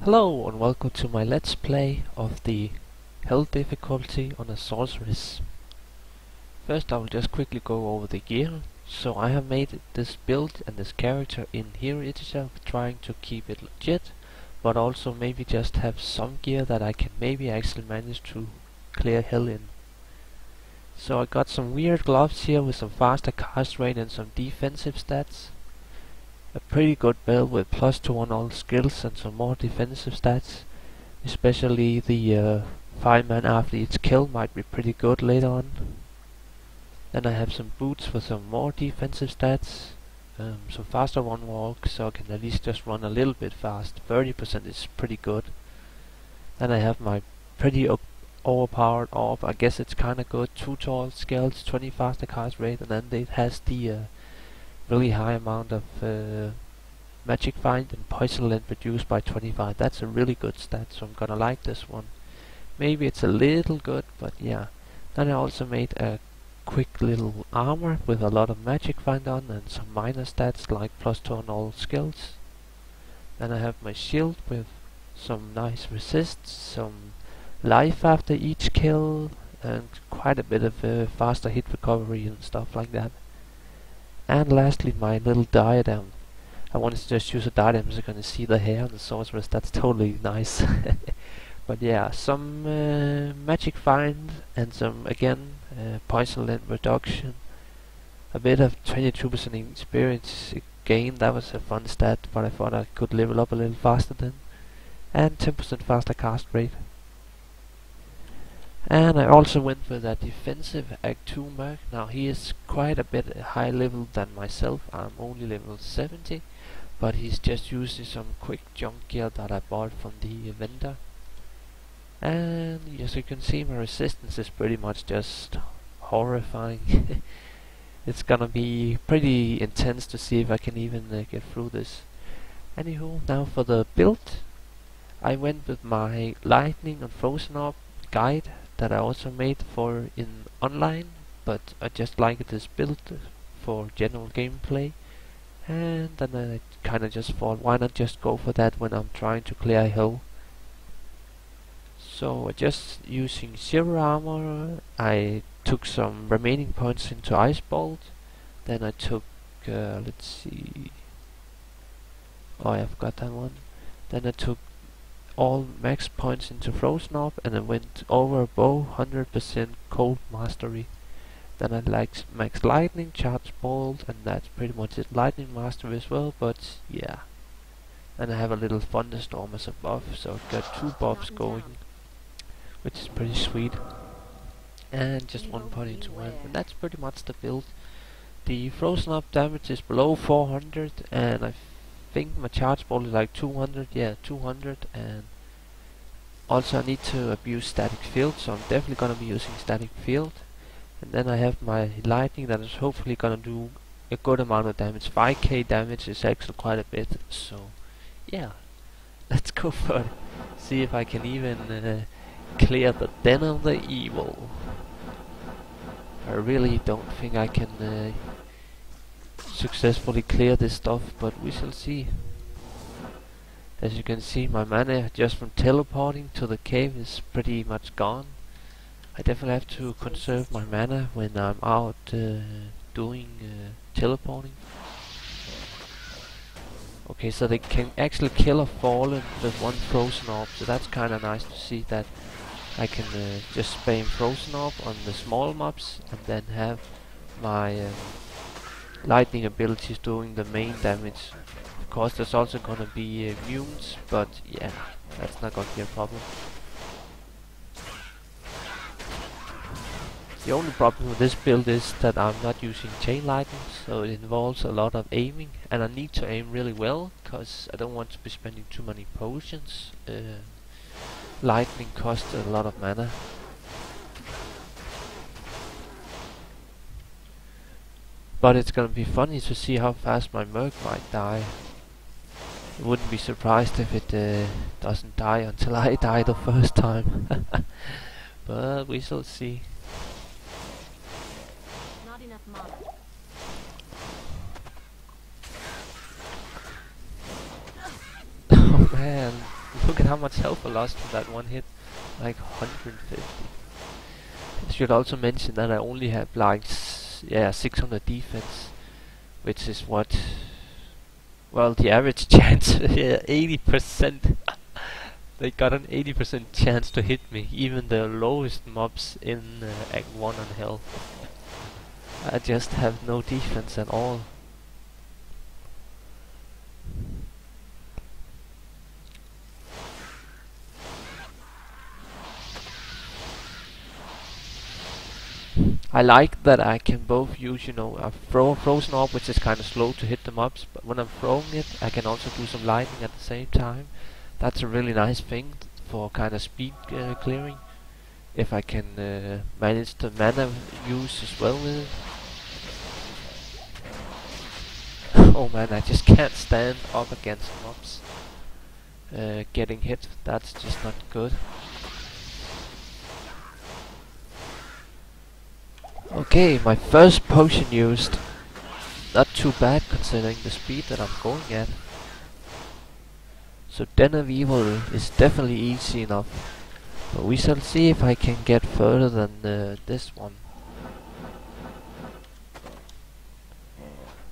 Hello and welcome to my Let's Play of the Hell difficulty on a Sorceress. First I will just quickly go over the gear. So I have made this build and this character in Hero Editor, trying to keep it legit, but also maybe just have some gear that I can maybe actually manage to clear Hell in. So I got some weird gloves here with some faster cast rate and some defensive stats. A pretty good build with +2 on all skills and some more defensive stats. Especially the 5 man after each kill might be pretty good later on. Then I have some boots for some more defensive stats. Some faster one walk, so I can at least just run a little bit fast. 30% is pretty good. Then I have my pretty overpowered orb. I guess it's kinda good. 2 tall skills, 20 faster cast rate, and then it has the really high amount of magic find and poison lint reduced by 25. That's a really good stat, so I'm gonna like this one. Maybe it's a little good, but yeah. Then I also made a quick little armor with a lot of magic find on and some minor stats like +2 on all skills. Then I have my shield with some nice resists, some life after each kill, and quite a bit of faster hit recovery and stuff like that. And lastly, my little diadem. I wanted to just use a diadem so you can see the hair on the sorceress. That's totally nice. But yeah, some magic find and some again poison lint reduction. A bit of 22% experience gain. That was a fun stat, but I thought I could level up a little faster then. And 10% faster cast rate. And I also went with a defensive Act 2 merc. Now he is quite a bit high level than myself. I'm only level 70, but he's just using some quick junk gear that I bought from the vendor. And as you can see, my resistance is pretty much just horrifying. It's gonna be pretty intense to see if I can even get through this. Anywho, now for the build. I went with my lightning and frozen orb guide that I also made for in online, but I just like this build for general gameplay, and then I kinda just thought, why not just go for that when I'm trying to clear Hell. So just using 0 armor, I took some remaining points into Ice Bolt, then I took, let's see, oh I forgot that one, then I took all max points into Frozen Orb, and I went over above 100% Cold Mastery. Then I like max Lightning, Charge Bolt, and that's pretty much it. Lightning Mastery as well, but yeah. And I have a little Thunderstorm as a buff, so I've got 2 buffs going, which is pretty sweet. And just 1 point into 1, and that's pretty much the build. The Frozen Orb damage is below 400, and I think my charge ball is like 200, yeah, 200, and also I need to abuse static field, so I'm definitely gonna be using static field. And then I have my lightning that is hopefully gonna do a good amount of damage. 5k damage is actually quite a bit, so yeah, let's go for it. See if I can even clear the Den of the Evil. I really don't think I can successfully clear this stuff, but we shall see. As you can see, my mana just from teleporting to the cave is pretty much gone. I definitely have to conserve my mana when I'm out doing teleporting. Okay, so they can actually kill a fallen with 1 frozen orb, so that's kinda nice to see that I can just spam frozen orb on the small mobs and then have my lightning abilities doing the main damage. Of course there's also gonna be immunes, but yeah, that's not gonna be a problem. The only problem with this build is that I'm not using chain lightning, so it involves a lot of aiming, and I need to aim really well, cause I don't want to be spending too many potions. Lightning costs a lot of mana. But it's gonna be funny to see how fast my merc might die. I wouldn't be surprised if it doesn't die until I die the first time. But we shall see. Not enough mana. Oh man, Look at how much health I lost from that one hit. Like 150. I should also mention that I only have like 600 defense, which is what, well, the average chance, 80%. They got an 80% chance to hit me, even the lowest mobs in Act 1 on Hell. I just have no defense at all. I like that I can both use, a frozen orb, which is kind of slow to hit the mobs, but when I'm throwing it, I can also do some lightning at the same time. That's a really nice thing for kind of speed clearing. If I can manage the mana use as well with it. Oh man, I just can't stand up against mobs. Getting hit, that's just not good. Okay, my first potion used. Not too bad considering the speed that I'm going at. So Den of Evil is definitely easy enough. But we shall see if I can get further than this one.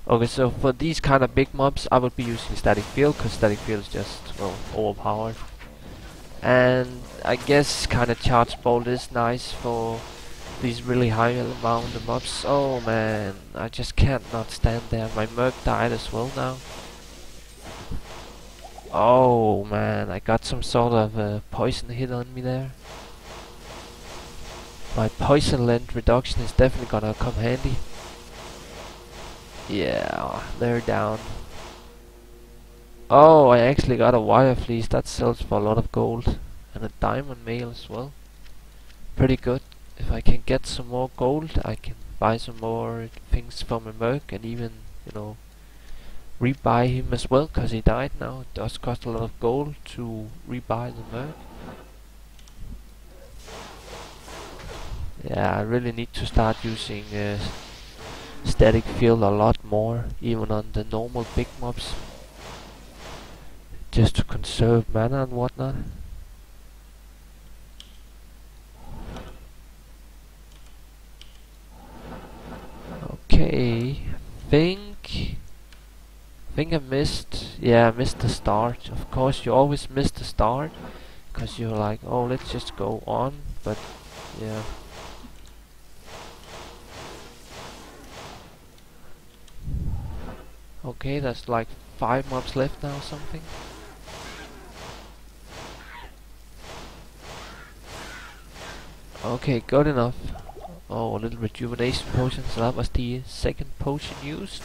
Okay, so for these kind of big mobs I would be using Static Field, because Static Field is just, well, overpowered. And I guess kind of Charge Bolt is nice for these really high amount of mobs. Oh man, I just can't not stand there. My Merc died as well now. Oh man, I got some sort of poison hit on me there. My poison length reduction is definitely gonna come handy. Yeah, they're down. Oh, I actually got a wire fleece that sells for a lot of gold. And a diamond mail as well. Pretty good. If I can get some more gold, I can buy some more things from a Merc and even, rebuy him as well, cause he died now. It does cost a lot of gold to rebuy the Merc. Yeah, I really need to start using Static Field a lot more, even on the normal big mobs. Just to conserve mana and whatnot. Okay, I think I missed the start. Of course you always miss the start, cause you're like, oh, let's just go on, but yeah. Okay, there's like 5 mobs left now or something. Okay, good enough. Oh, a little rejuvenation potion, so that was the second potion used.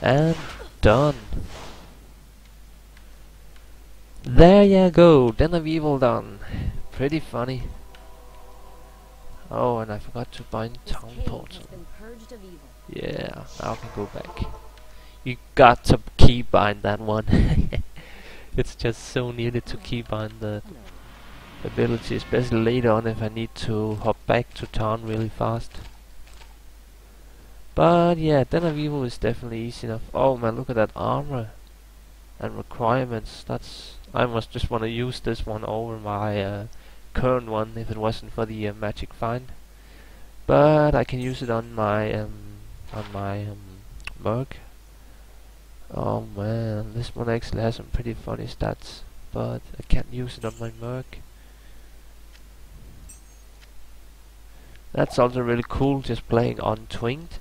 And done. There you go, Den of Evil done. Pretty funny. Oh, and I forgot to bind Town Portal. Yeah, now I can go back. You got to keybind that one. It's just so needed to keybind the ability, especially later on if I need to hop back to town really fast. But yeah, Den of Evil is definitely easy enough. Oh man, look at that armor and requirements. I must just want to use this one over my current one if it wasn't for the magic find. But I can use it on my Merc. Oh man, this one actually has some pretty funny stats, but I can't use it on my Merc. That's also really cool, just playing Untwinked.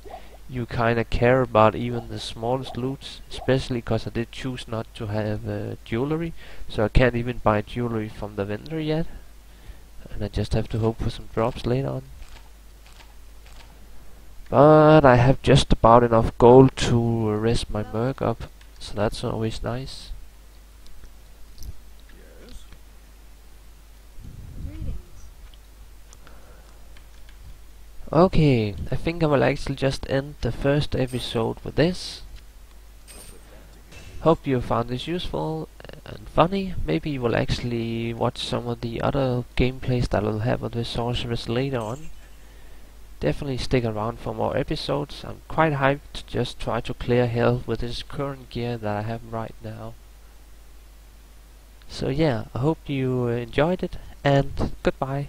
You kinda care about even the smallest loots, especially cause I did choose not to have jewelry, so I can't even buy jewelry from the vendor yet. And I just have to hope for some drops later on. But I have just about enough gold to rest my Merc up, so that's always nice. Okay, I think I will actually just end the first episode with this. Hope you found this useful and funny. Maybe you will actually watch some of the other gameplays that I'll have of the Sorceress later on. Definitely stick around for more episodes. I'm quite hyped to just try to clear Hell with this current gear that I have right now. So yeah, I hope you enjoyed it, and goodbye.